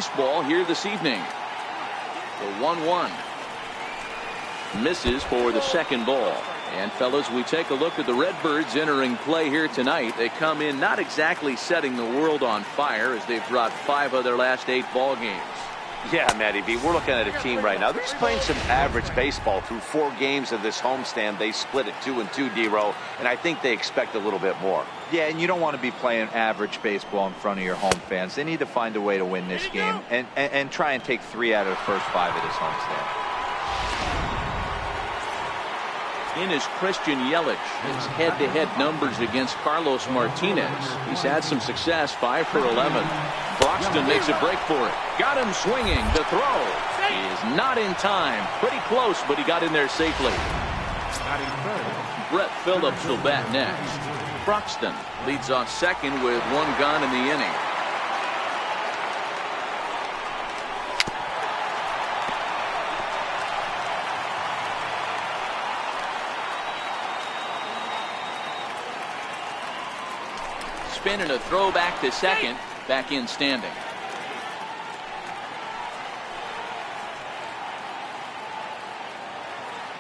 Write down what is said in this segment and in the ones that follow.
baseball here this evening. The 1-1 misses for the second ball. And fellas, we take a look at the Redbirds entering play here tonight. They come in not exactly setting the world on fire, as they've dropped 5 of their last 8 ball games. Yeah, Matty B, we're looking at a team right now. They're just playing some average baseball through 4 games of this homestand. They split at 2-2, D-Row, and I think they expect a little bit more. Yeah, and you don't want to be playing average baseball in front of your home fans. They need to find a way to win this game and try and take 3 out of the first 5 of this homestand. In is Christian Yelich. His head-to-head numbers against Carlos Martinez. He's had some success, 5 for 11. Broxton makes a break for it. Got him swinging. The throw. He is not in time. Pretty close, but he got in there safely. Brett Phillips will bat next. Broxton leads off second with 1 gone in the inning. Spin and a throw back to second. Back in standing.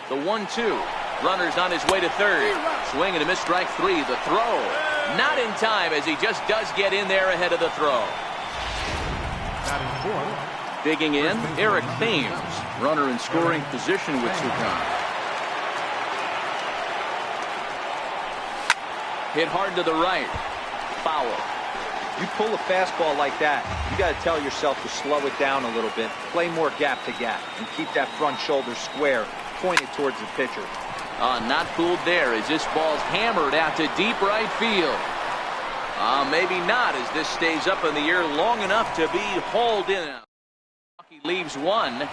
The 1-2. Runners on his way to third. Swing and a miss, strike 3. The throw. Not in time, as he just does get in there ahead of the throw. Digging in, Eric Thames. Runner in scoring position with 2 gone. Hit hard to the right. Foul. You pull a fastball like that, you got to tell yourself to slow it down a little bit, play more gap to gap, and keep that front shoulder square, pointed towards the pitcher. Not fooled there, as this ball's hammered out to deep right field. Maybe not, as this stays up in the air long enough to be hauled in. He leaves 1,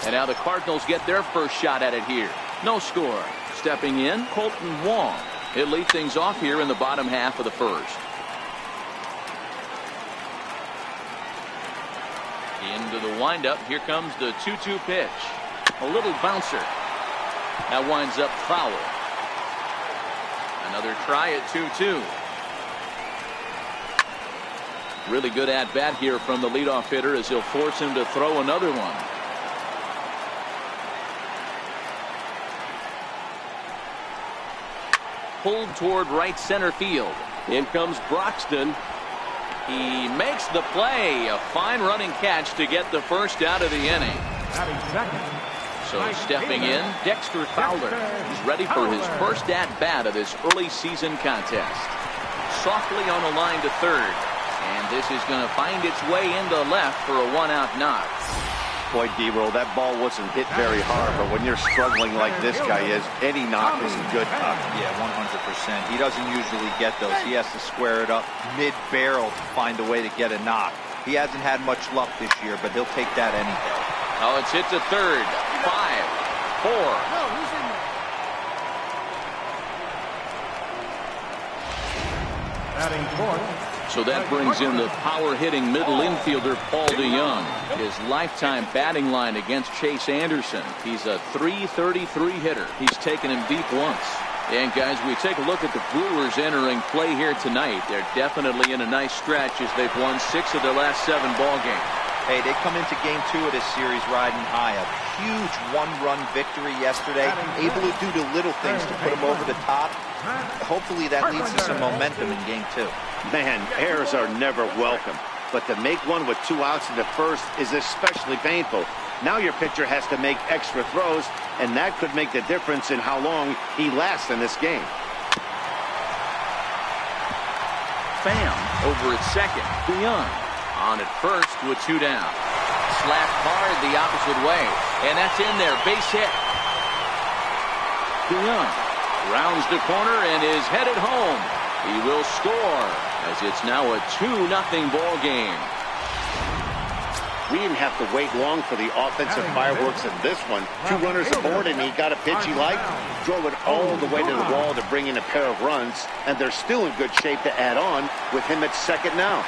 and now the Cardinals get their first shot at it here. No score. Stepping in, Colton Wong. He'll lead things off here in the bottom half of the first. Into the windup. Here comes the 2-2 pitch. A little bouncer. That winds up foul. Another try at 2-2. Really good at bat here from the leadoff hitter, as he'll force him to throw another one. Pulled toward right center field. In comes Broxton. He makes the play. A fine running catch to get the first out of the inning. So stepping in, Dexter Fowler. He's ready for his first at-bat of this early season contest. Softly on a line to third. And this is going to find its way into left for a 1-out knock. Boy, D-Roll, that ball wasn't hit very hard, but when you're struggling like this guy is, any knock is a good knock. Yeah, 100%. He doesn't usually get those. He has to square it up mid-barrel to find a way to get a knock. He hasn't had much luck this year, but he'll take that any day. Oh, it's hit to third. 5, 4. Batting fourth. So that brings in the power-hitting middle infielder Paul DeYoung. His lifetime batting line against Chase Anderson. He's a .333 hitter. He's taken him deep once. And guys, we take a look at the Brewers entering play here tonight. They're definitely in a nice stretch, as they've won 6 of their last 7 ball games. Hey, they come into game 2 of this series riding high. A huge 1-run victory yesterday. Able to do the little things to put them over the top. Hopefully that leads to some momentum in game 2. Man, errors are never welcome, but to make one with 2 outs in the first is especially painful. Now your pitcher has to make extra throws, and that could make the difference in how long he lasts in this game. Pham over at second. DeYoung on at first with 2 down. Slapped hard the opposite way, and that's in there. Base hit. DeYoung rounds the corner and is headed home. He will score, as it's now a 2-0 ball game. We didn't have to wait long for the offensive fireworks in this one. 2 runners aboard, and he got a pitch he liked, drove it all the way to the wall to bring in a pair of runs, and they're still in good shape to add on with him at second now.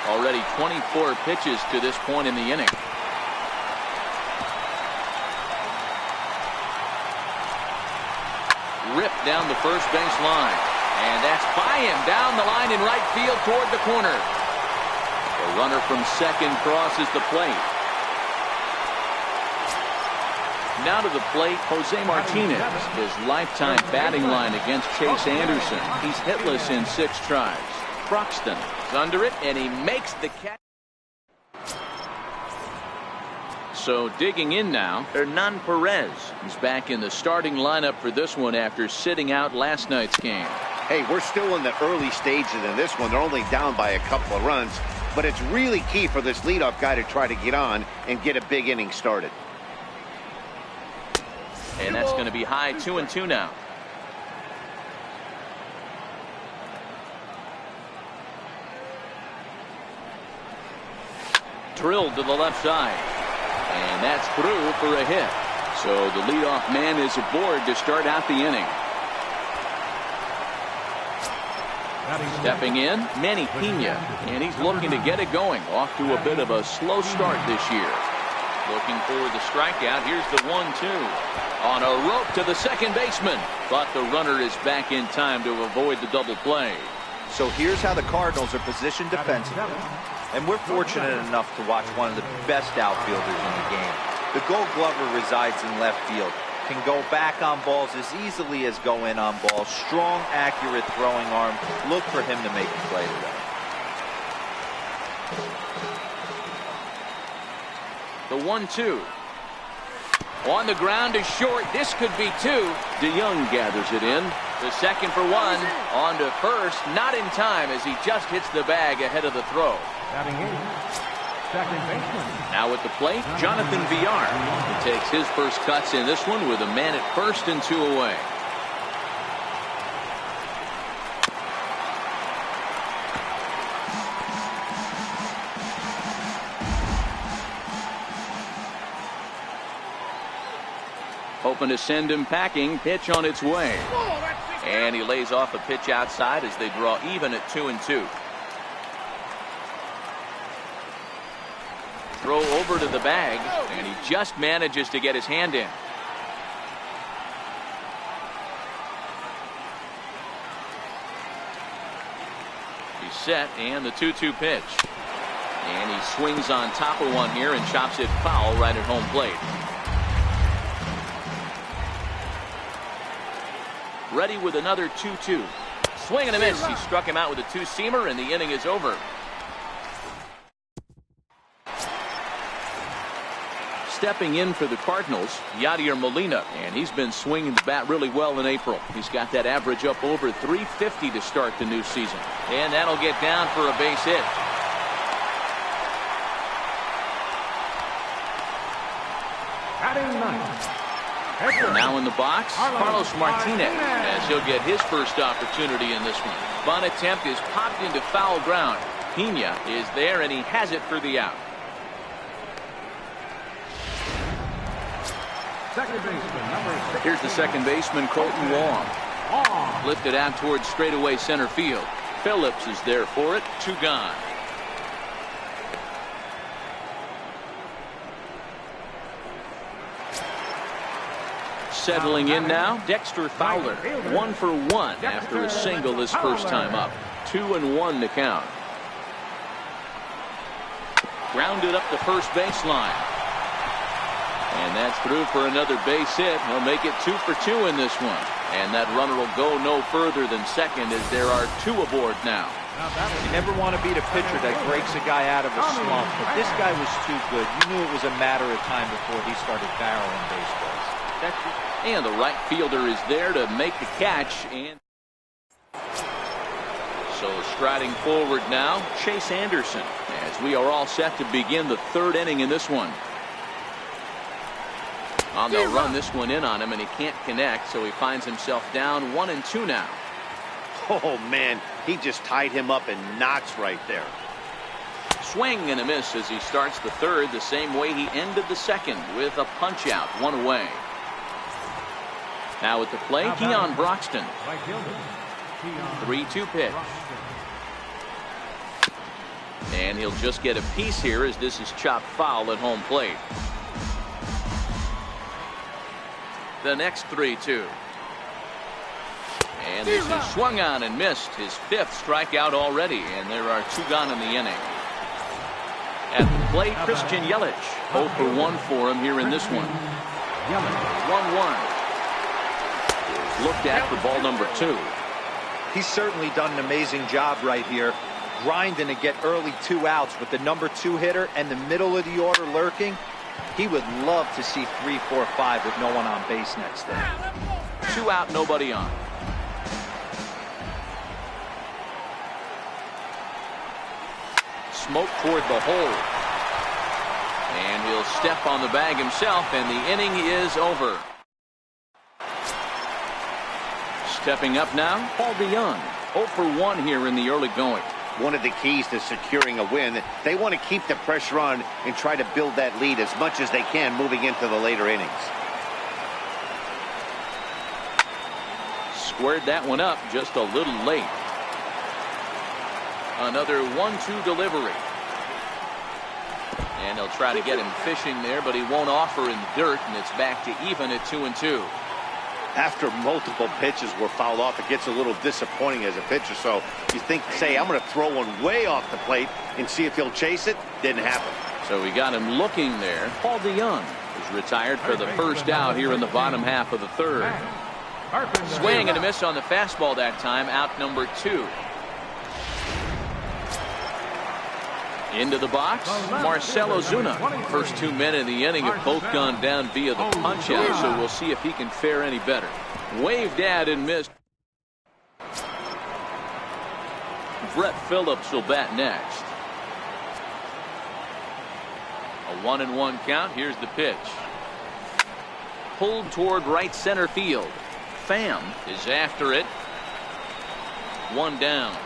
Already 24 pitches to this point in the inning. Ripped down the first base line. And that's by him down the line in right field toward the corner. The Runner from second crosses the plate. Now to the plate, Jose Martinez. His lifetime batting line against Chase Anderson. He's hitless in 6 tries. Broxton is under it, and he makes the catch. So digging in now, Hernan Perez. He's back in the starting lineup for this one after sitting out last night's game. Hey, we're still in the early stages in this one. They're only down by a couple of runs, but it's really key for this leadoff guy to try to get on and get a big inning started. And that's going to be high, 2-2 now. Drilled to the left side. And that's through for a hit. So the leadoff man is aboard to start out the inning. Stepping in, Manny Pena. And he's looking to get it going. Off to a bit of a slow start this year. Looking for the strikeout. Here's the 1-2. On a rope to the second baseman. But the runner is back in time to avoid the double play. So here's how the Cardinals are positioned defensively. And we're fortunate enough to watch one of the best outfielders in the game. The Gold Glover resides in left field. Can go back on balls as easily as go in on balls. Strong, accurate throwing arm. Look for him to make a play today. The 1-2. On the ground is short. This could be 2. DeYoung gathers it in. The second for 1. On to first. Not in time as he just hits the bag ahead of the throw. Now at the plate, Jonathan Villar. He takes his first cuts in this one with a man at first and 2 away. Hoping to send him packing. Pitch on its way. And he lays off a pitch outside as they draw even at 2-2. Throw over to the bag, and he just manages to get his hand in. He's set, and the 2-2 pitch. And he swings on top of one here and chops it foul right at home plate. Ready with another 2-2. Swing and a miss. He struck him out with a 2-seamer, and the inning is over. Stepping in for the Cardinals, Yadier Molina, and he's been swinging the bat really well in April. He's got that average up over 350 to start the new season. And that'll get down for a base hit. Now in the box, Carlos Martinez, as he'll get his first opportunity in this one. Bunt attempt is popped into foul ground. Pena is there, and he has it for the out. Here's the second baseman, Colton Wong. Lifted out towards straightaway center field. Phillips is there for it. 2 gone. Settling in now, Dexter Fowler. 1 for 1 after a single his first time up. 2-1 to count. Grounded up the first baseline. And that's through for another base hit. He'll make it 2 for 2 in this one. And that runner will go no further than second as there are 2 aboard now. You never want to beat a pitcher that breaks a guy out of a slump. But this guy was too good. You knew it was a matter of time before he started barreling baseballs. And the right fielder is there to make the catch. And so striding forward now, Chase Anderson, as we are all set to begin the 3rd inning in this one. They'll run this one in on him, and he can't connect, so he finds himself down 1-2 now. Oh, man, he just tied him up in knots right there. Swing and a miss as he starts the 3rd the same way he ended the 2nd with a punch out, 1 away. Now at the plate, Keon Broxton. 3-2 pitch. And he'll just get a piece here as this is chopped foul at home plate. The next 3-2. And this is swung on and missed. His 5th strikeout already, and there are 2 gone in the inning. plate, Christian Yelich. 0 for 1 for him here in this one. 1-1. Looked at for ball number 2. He's certainly done an amazing job right here, grinding to get early 2 outs with the number 2 hitter and the middle of the order lurking. He would love to see 3, 4, 5 with no one on base next day. 2 out, nobody on. Smoke toward the hole. And he'll step on the bag himself, and the inning is over. Stepping up now, Paul DeYoung. 0 for 1 here in the early going. One of the keys to securing a win, they want to keep the pressure on and try to build that lead as much as they can moving into the later innings. Squared that one up just a little late. Another 1-2 delivery. And they'll try to get him fishing there, but he won't offer in the dirt, and it's back to even at 2-2. After multiple pitches were fouled off, it gets a little disappointing as a pitcher. So you think, say, I'm going to throw one way off the plate and see if he'll chase it. Didn't happen. So we got him looking there. Paul DeYoung is retired for the first out here in the bottom half of the third. Swing and a miss on the fastball that time. Out number 2. Into the box, Marcell Ozuna. First 2 men in the inning have both gone down via the punch out, so we'll see if he can fare any better. Waved at and missed. Brett Phillips will bat next. A 1-1 count. Here's the pitch. Pulled toward right center field. Pham is after it. 1 down.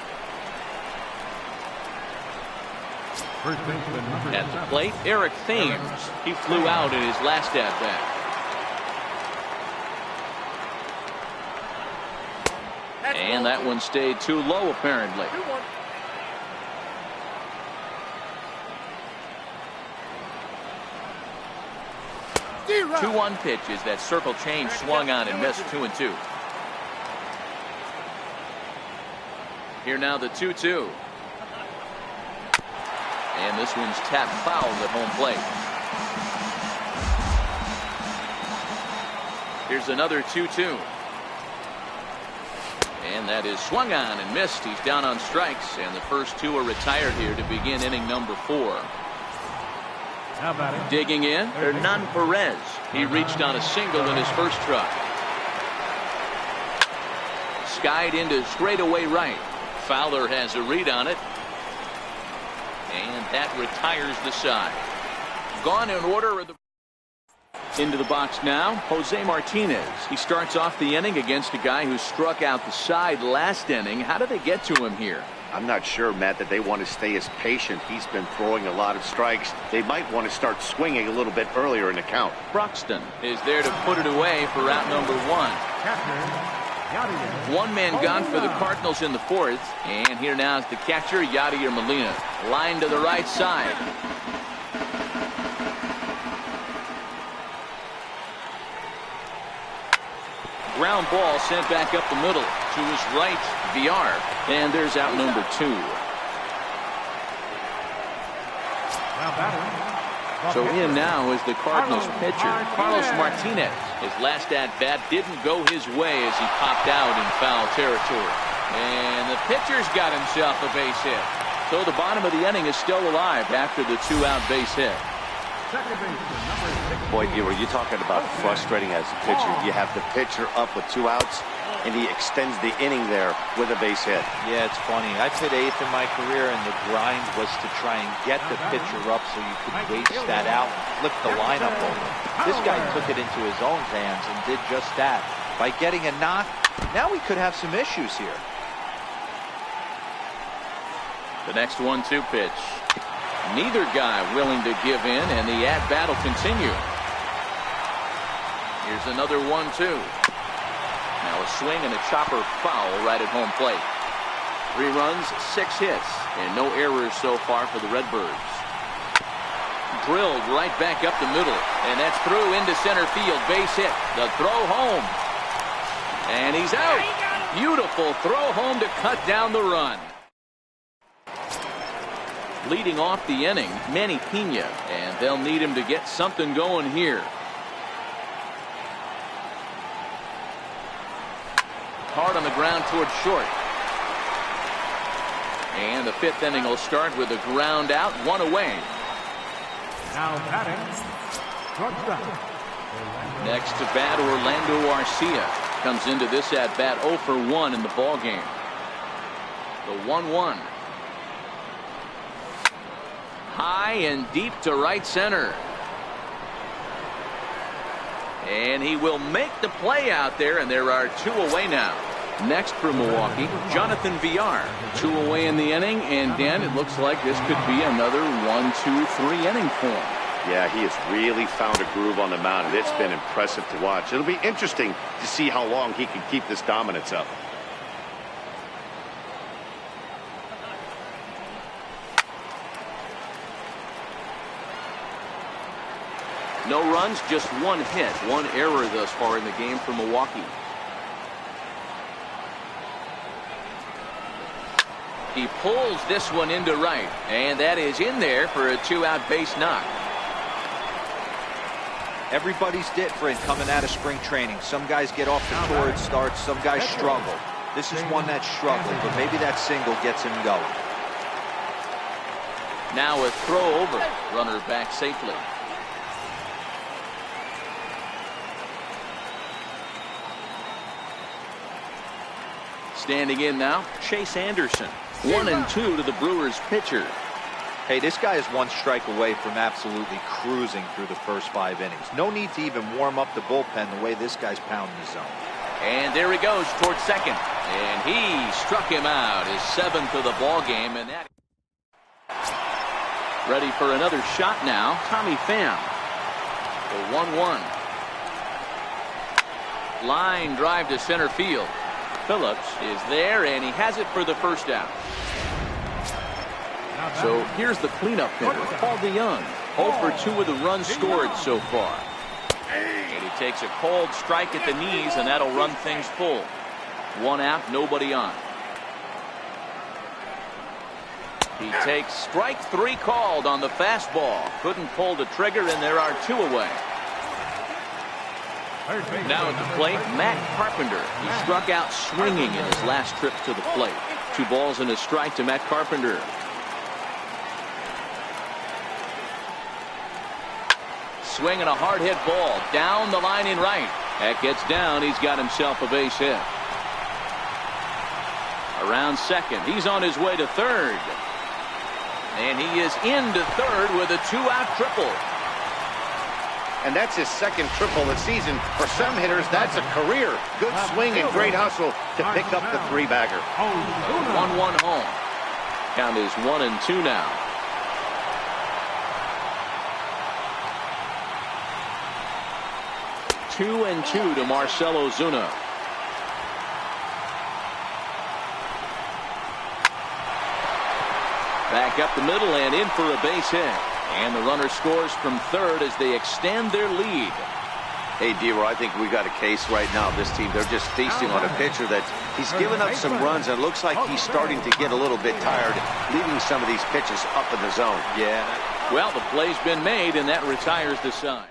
At the plate, Eric Thames. He flew out in his last at-bat. And that one stayed too low, apparently. 2-1 pitch is that circle change swung on and missed. 2-2. Here now the 2-2. And this one's tapped foul at home plate. Here's another 2-2. And that is swung on and missed. He's down on strikes, and the first 2 are retired here to begin inning number 4. How about it? Digging in, Hernan Perez. He reached on a single in his first truck. Skied into straightaway right. Fowler has a read on it. And that retires the side. Gone in order. Into the box now, Jose Martinez. He starts off the inning against a guy who struck out the side last inning. How do they get to him here? I'm not sure, Matt, that they want to stay as patient. He's been throwing a lot of strikes. They might want to start swinging a little bit earlier in the count. Broxton is there to put it away for out number 1. 1 man gone for the Cardinals in the 4th. And here now is the catcher, Yadier Molina. Line to the right side. Ground ball sent back up the middle to his right, VR. And there's out number 2. So in now is the Cardinals pitcher, Carlos Martinez. His last at-bat didn't go his way as he popped out in foul territory. And the pitcher's got himself a base hit. So the bottom of the inning is still alive after the 2-out base hit. Boy, you're talking about frustrating as a pitcher. You have the pitcher up with 2 outs, and he extends the inning there with a base hit. Yeah, it's funny. I played 8th in my career, and the grind was to try and get the pitcher up so you could waste that out, flip the lineup over. This guy took it into his own hands and did just that. By getting a knock, now we could have some issues here. The next 1-2 pitch. Neither guy willing to give in, and the at-bat will continue. Here's another 1-2. Now a swing and a chopper foul right at home plate. 3 runs, 6 hits, and no errors so far for the Redbirds. Drilled right back up the middle, and that's through into center field. Base hit. The throw home. And he's out. Beautiful throw home to cut down the run. Leading off the inning, Manny Pena, and they'll need him to get something going here. Hard on the ground towards short. And the 5th inning will start with a ground out, 1 away. Now batting, next to bat, Orlando Arcia comes into this at bat 0 for 1 in the ball game. The 1-1. High and deep to right center. And he will make the play out there, and there are 2 away now. Next for Milwaukee, Jonathan Villar. 2 away in the inning, and Dan, it looks like this could be another 1, 2, 3 inning for him. Yeah, he has really found a groove on the mound, and it's been impressive to watch. It'll be interesting to see how long he can keep this dominance up. No runs, just 1 hit, 1 error thus far in the game for Milwaukee. He pulls this one into right, and that is in there for a 2-out base knock. Everybody's different coming out of spring training. Some guys get off to torrid starts, some guys struggle. This is one that's struggling, but maybe that single gets him going. Now a throw over, runner back safely. Standing in now, Chase Anderson. 1-2 to the Brewers pitcher. Hey, this guy is 1 strike away from absolutely cruising through the first 5 innings. No need to even warm up the bullpen the way this guy's pounding the zone. And there he goes towards second. And he struck him out, his 7th of the ball game, and that. Ready for another shot now, Tommy Pham. The 1-1. Line drive to center field. Phillips is there, and he has it for the first out. So here's the cleanup hitter, Paul DeYoung. 0 for 2 with the runs scored so far. And he takes a cold strike at the knees, and that'll run things full. 1 out, nobody on. He takes strike 3 called on the fastball. Couldn't pull the trigger, and there are 2 away. Now at the plate, Matt Carpenter. He struck out swinging in his last trip to the plate. 2 balls and a strike to Matt Carpenter. Swinging a hard hit ball down the line in right. That gets down. He's got himself a base hit. Around second. He's on his way to third. And he is into third with a 2-out triple. And that's his 2nd triple of the season. For some hitters, that's a career. Good swing and great hustle to pick up the 3-bagger. 1-1 home. Count is 1-2 now. Two and 2 to Marcell Ozuna. Back up the middle and in for a base hit. And the runner scores from third as they extend their lead. Hey, D-Roy, I think we got a case right now. This team, they're just feasting on a pitcher that he's given up some runs, and it looks like he's starting to get a little bit tired, leaving some of these pitches up in the zone. Yeah. Well, the play's been made, and that retires the side.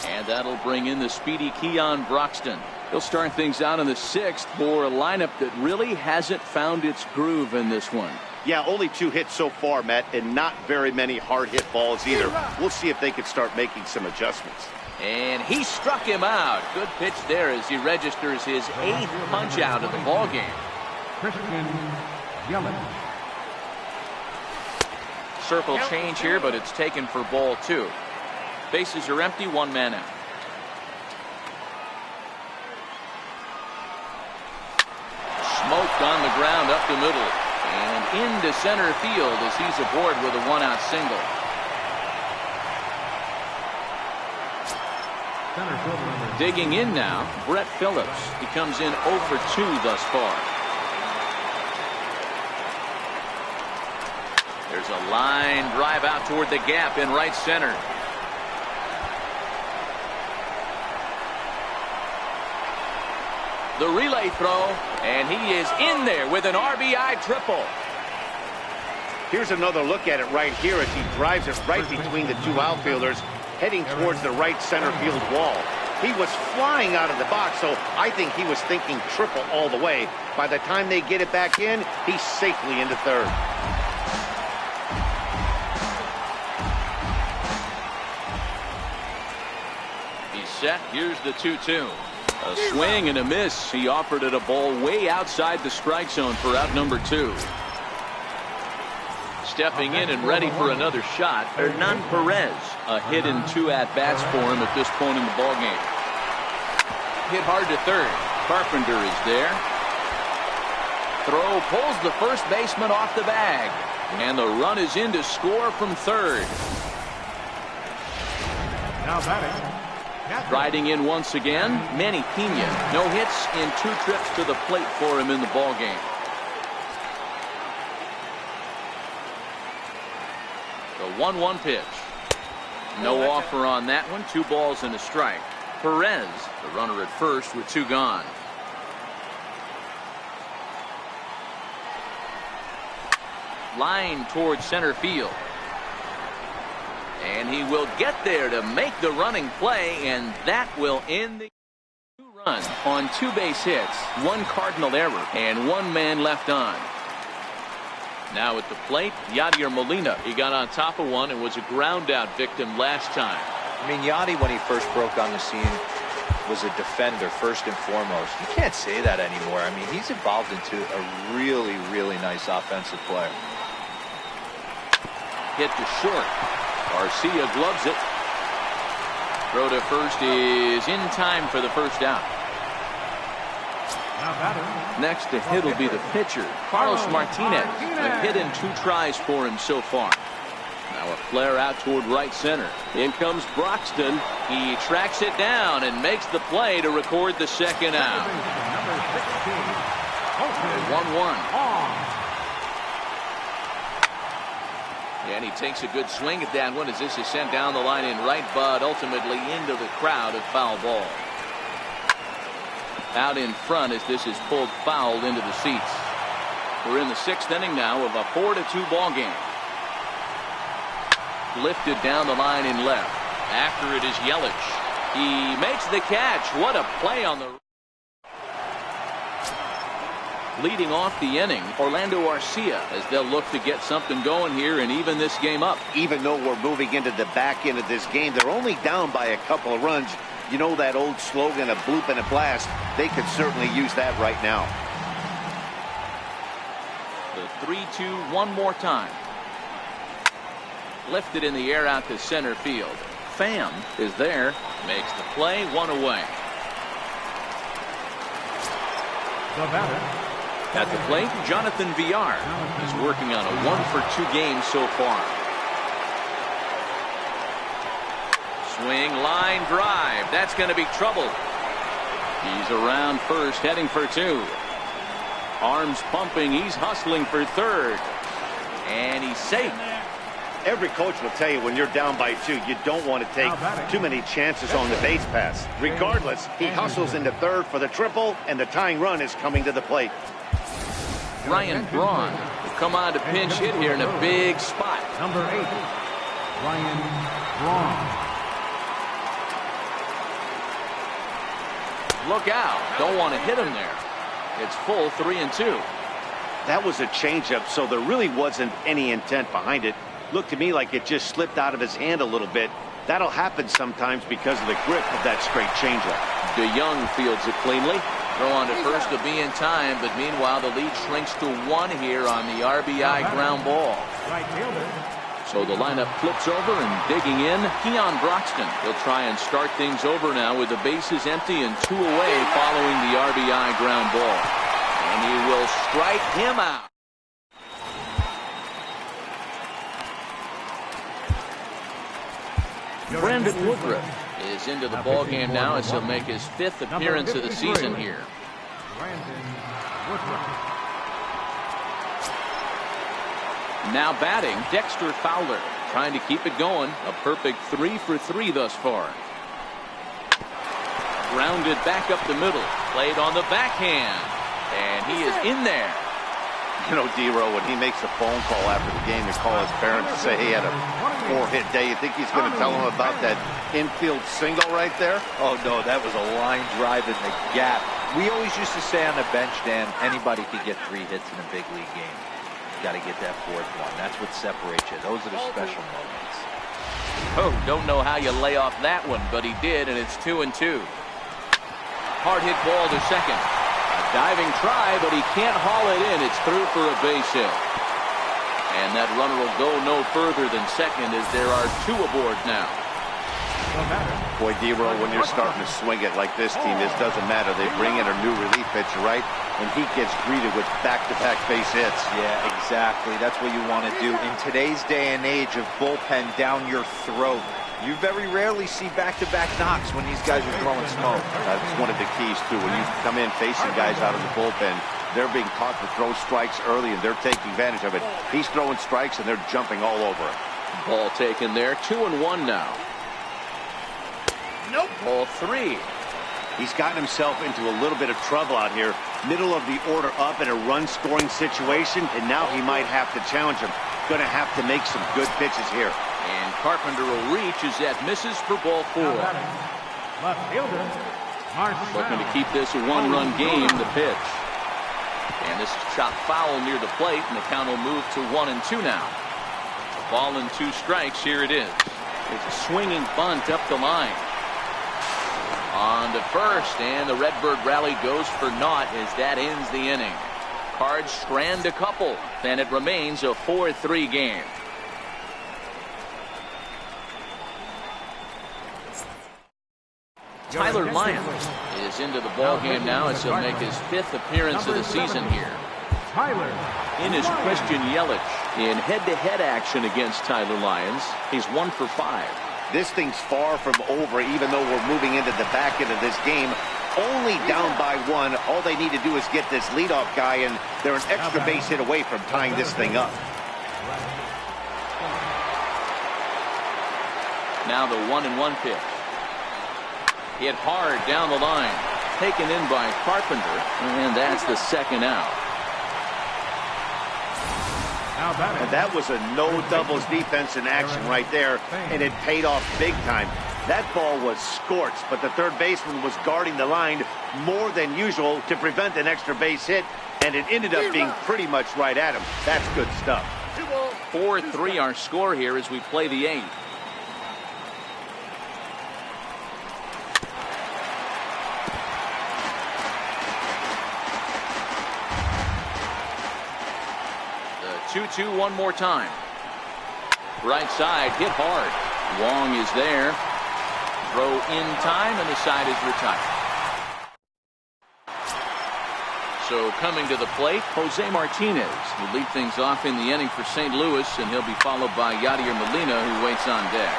And that'll bring in the speedy Keon Broxton. He'll start things out in the 6th for a lineup that really hasn't found its groove in this one. Yeah, only 2 hits so far, Matt, and not very many hard hit balls either. We'll see if they can start making some adjustments. And he struck him out. Good pitch there as he registers his 8th punch out of the ball game. Christian Yelich. Circle change here, but it's taken for ball 2. Bases are empty, 1 man out. Smoked on the ground up the middle. And into center field as he's aboard with a 1-out single. Digging in now, Brett Phillips. He comes in 0 for 2 thus far. There's a line drive out toward the gap in right center. The relay throw, and he is in there with an RBI triple. Here's another look at it right here as he drives it right between the two outfielders, heading towards the right center field wall. He was flying out of the box, so I think he was thinking triple all the way. By the time they get it back in, he's safely into third. He's set. Here's the 2-2. A swing and a miss. He offered it a ball way outside the strike zone for out number 2. Stepping in and ready for another shot, Hernan Perez. A hit in 2 at-bats for him at this point in the ballgame. Hit hard to third. Carpenter is there. Throw pulls the first baseman off the bag. And the run is in to score from third. Now batting. Riding in once again, Manny Pena. No hits in 2 trips to the plate for him in the ballgame. The 1-1 pitch. No offer on that one. 2 balls and a strike. Perez, the runner at first with 2 gone. Line towards center field. And he will get there to make the running play, and that will end the 2-run on 2 base hits, 1 cardinal error, and 1 man left on. Now at the plate, Yadier Molina. He got on top of one and was a ground out victim last time. I mean, Yadi, when he first broke on the scene, was a defender first and foremost. You can't say that anymore. I mean, he's evolved into a really, really nice offensive player. Hit to short. Garcia gloves it. Throw to first is in time for the first out. Next to hit will be the pitcher, Carlos Martinez. A hit in 2 tries for him so far. Now a flare out toward right center. In comes Broxton. He tracks it down and makes the play to record the second out. 1-1. And he takes a good swing at that one as this is sent down the line in right, but ultimately into the crowd of foul ball. Out in front as this is pulled foul into the seats. We're in the 6th inning now of a 4-2 ball game. Lifted down the line in left. After it is Yelich. He makes the catch. What a play on the... Leading off the inning, Orlando Arcia, as they'll look to get something going here and even this game up. Even though we're moving into the back end of this game, they're only down by a couple of runs. You know that old slogan, a bloop and a blast. They could certainly use that right now. The 3-2 one more time. Lifted in the air out to center field. Pham is there. Makes the play. 1 away. The batter. At the plate, Jonathan Villar is working on a 1-for-2 game so far. Swing, line drive. That's going to be trouble. He's around first, heading for 2. Arms pumping. He's hustling for third. And he's safe. Every coach will tell you when you're down by 2, you don't want to take too many chances on the base pass. Regardless, he hustles into third for the triple, and the tying run is coming to the plate. Ryan Braun will come on to pinch hit here in a big spot. Number 8, Ryan Braun. Look out. Don't want to hit him there. It's full 3-2. That was a changeup, so there really wasn't any intent behind it. Looked to me like it just slipped out of his hand a little bit. That'll happen sometimes because of the grip of that straight changeup. DeYoung fields it cleanly. Throw on to first to be in time, but meanwhile the lead shrinks to 1 here on the RBI ground ball. Right fielder. So the lineup flips over and digging in, Keon Broxton. He'll try and start things over now with the bases empty and 2 away following the RBI ground ball. And he will strike him out. Brandon Woodruff is into the ball game now as he'll make his 5th appearance of the season here. Brandon Woodruff. Now batting, Dexter Fowler, trying to keep it going. A perfect 3 for 3 thus far. Grounded back up the middle, played on the backhand, and he is in there. You know, D-Row, when he makes a phone call after the game to call his parents to say he had a 4-hit day, you think he's going to tell him about that infield single right there? Oh, no, that was a line drive in the gap. We always used to say on the bench, Dan, anybody could get 3 hits in a big league game. You got to get that 4th one. That's what separates you. Those are the special moments. Oh, don't know how you lay off that one, but he did, and it's 2-2. Hard hit ball to second. A diving try, but he can't haul it in. It's through for a base hit. And that runner will go no further than second as there are 2 aboard now. Boy, D-Row, when you're starting to swing it like this team, this doesn't matter. They bring in a new relief pitcher, right? And he gets greeted with back-to-back base hits. Yeah, exactly. That's what you want to do. In today's day and age of bullpen down your throat, you very rarely see back-to-back knocks when these guys are throwing smoke. That's one of the keys, too. When you come in facing guys out of the bullpen, they're being taught to throw strikes early, and they're taking advantage of it. He's throwing strikes, and they're jumping all over it. Ball taken there. 2-1 now. Nope. Ball 3. He's gotten himself into a little bit of trouble out here. Middle of the order up in a run-scoring situation, and now he might have to challenge him. Going to have to make some good pitches here. And Carpenter will reach as that misses for ball 4. Left fielder, Looking to keep this a 1-run game, the pitch. And this is chopped foul near the plate, and the count will move to 1-2 now. A ball and 2 strikes, here it is. It's a swinging bunt up the line. On to first, and the Redbird rally goes for naught as that ends the inning. Cards strand a couple, and it remains a 4-3 game. Tyler Lyons is into the ball game now as he'll make his 5th appearance of the season here. In is Christian Yelich in head-to-head action against Tyler Lyons. He's 1 for 5. This thing's far from over, even though we're moving into the back end of this game. Only down by 1. All they need to do is get this leadoff guy, and they're an extra base hit away from tying this thing up. Now the 1-1 pitch. Hit hard down the line. Taken in by Carpenter, and that's the 2nd out. And that was a no doubles defense in action right there, and it paid off big time. That ball was scorched, but the third baseman was guarding the line more than usual to prevent an extra base hit, and it ended up being pretty much right at him. That's good stuff. 4-3 our score here as we play the 8th. The 2-2 one more time. Right side hit hard. Wong is there. Throw in time, and the side is retired. So coming to the plate, Jose Martinez will lead things off in the inning for St. Louis, and he'll be followed by Yadier Molina, who waits on deck.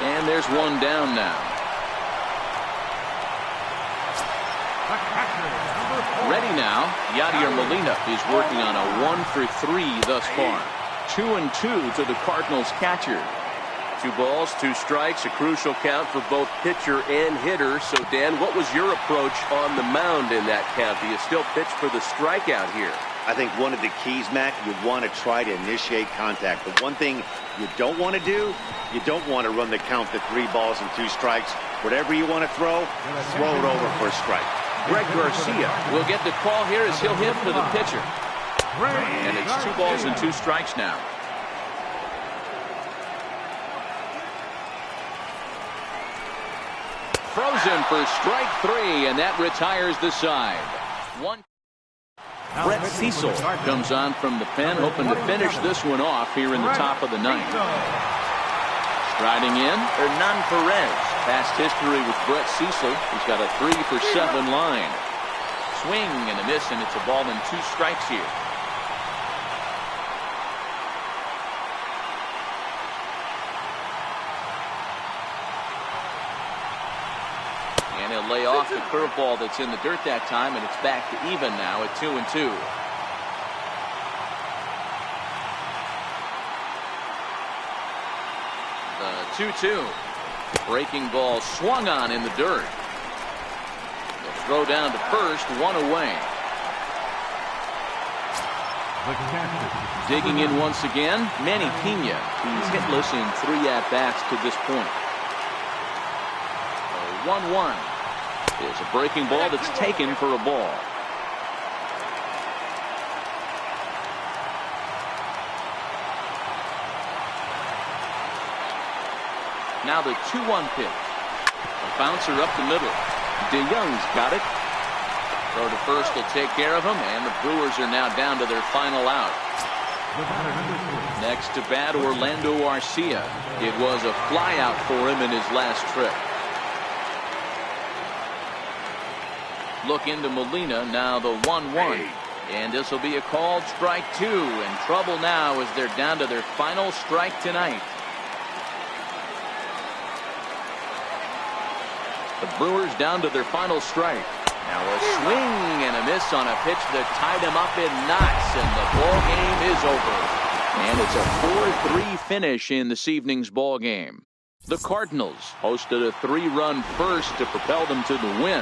And there's one down now. Ready now, Yadier Molina is working on a 1 for 3 thus far. 2-2 to the Cardinals catcher. 2 balls, 2 strikes, a crucial count for both pitcher and hitter. So, Dan, what was your approach on the mound in that count? Do you still pitch for the strikeout here? I think one of the keys, Matt, you want to try to initiate contact. But one thing you don't want to do, you don't want to run the count to 3 balls and 2 strikes. Whatever you want to throw it over for a strike. Greg Garcia will get the call here as he'll hit for the pitcher. And it's 2 balls and 2 strikes now. Throws him for strike 3, and that retires the side. Brett Cecil comes on from the pen, hoping to finish this one off here in the top of the 9th. Striding in, Hernan Perez. Past history with Brett Cecil. He's got a 3 for 7 line. Swing and a miss, and it's a ball and 2 strikes here. And he'll lay off the curveball that's in the dirt that time, and it's back to even now at 2-2. The 2-2. Breaking ball swung on in the dirt. They'll throw down to first, 1 away. The catcher. Digging in once again, Manny Pena. He's hitless in 3 at-bats to this point. 1-1 is a breaking ball that's taken for a ball. Now the 2-1 pitch. A bouncer up the middle. DeYoung's got it. Throw to first will take care of him, and the Brewers are now down to their final out. Next to bat, Orlando Arcia. It was a flyout for him in his last trip. Look into Molina, now the 1-1. And this will be a called strike 2. In trouble now as they're down to their final strike tonight. The Brewers down to their final strike. Now a swing and a miss on a pitch that tied him up in knots, and the ball game is over. And it's a 4-3 finish in this evening's ball game. The Cardinals hosted a 3-run first to propel them to the win.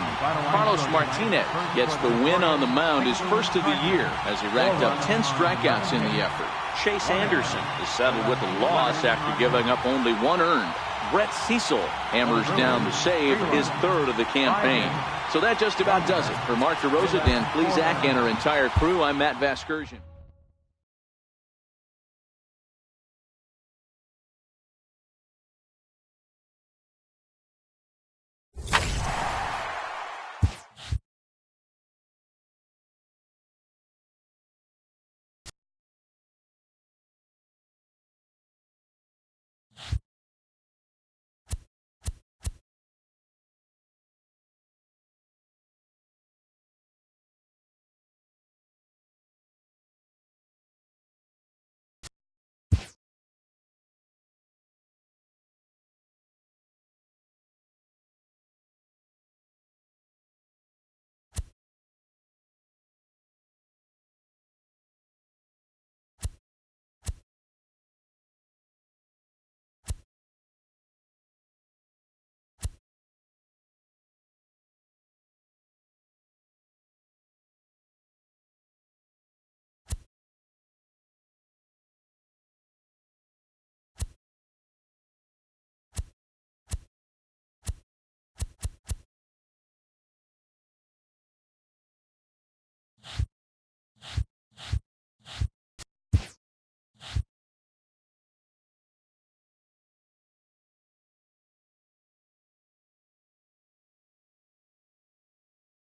Carlos Martinez gets the win on the mound, his first of the year, as he racked up 10 strikeouts in the effort. Chase Anderson is settled with a loss after giving up only 1 earned. Brett Cecil hammers down the save, his 3rd of the campaign. So that just about does it. For Mark DeRosa, Dan Plesac, and our entire crew, I'm Matt Vasgersian.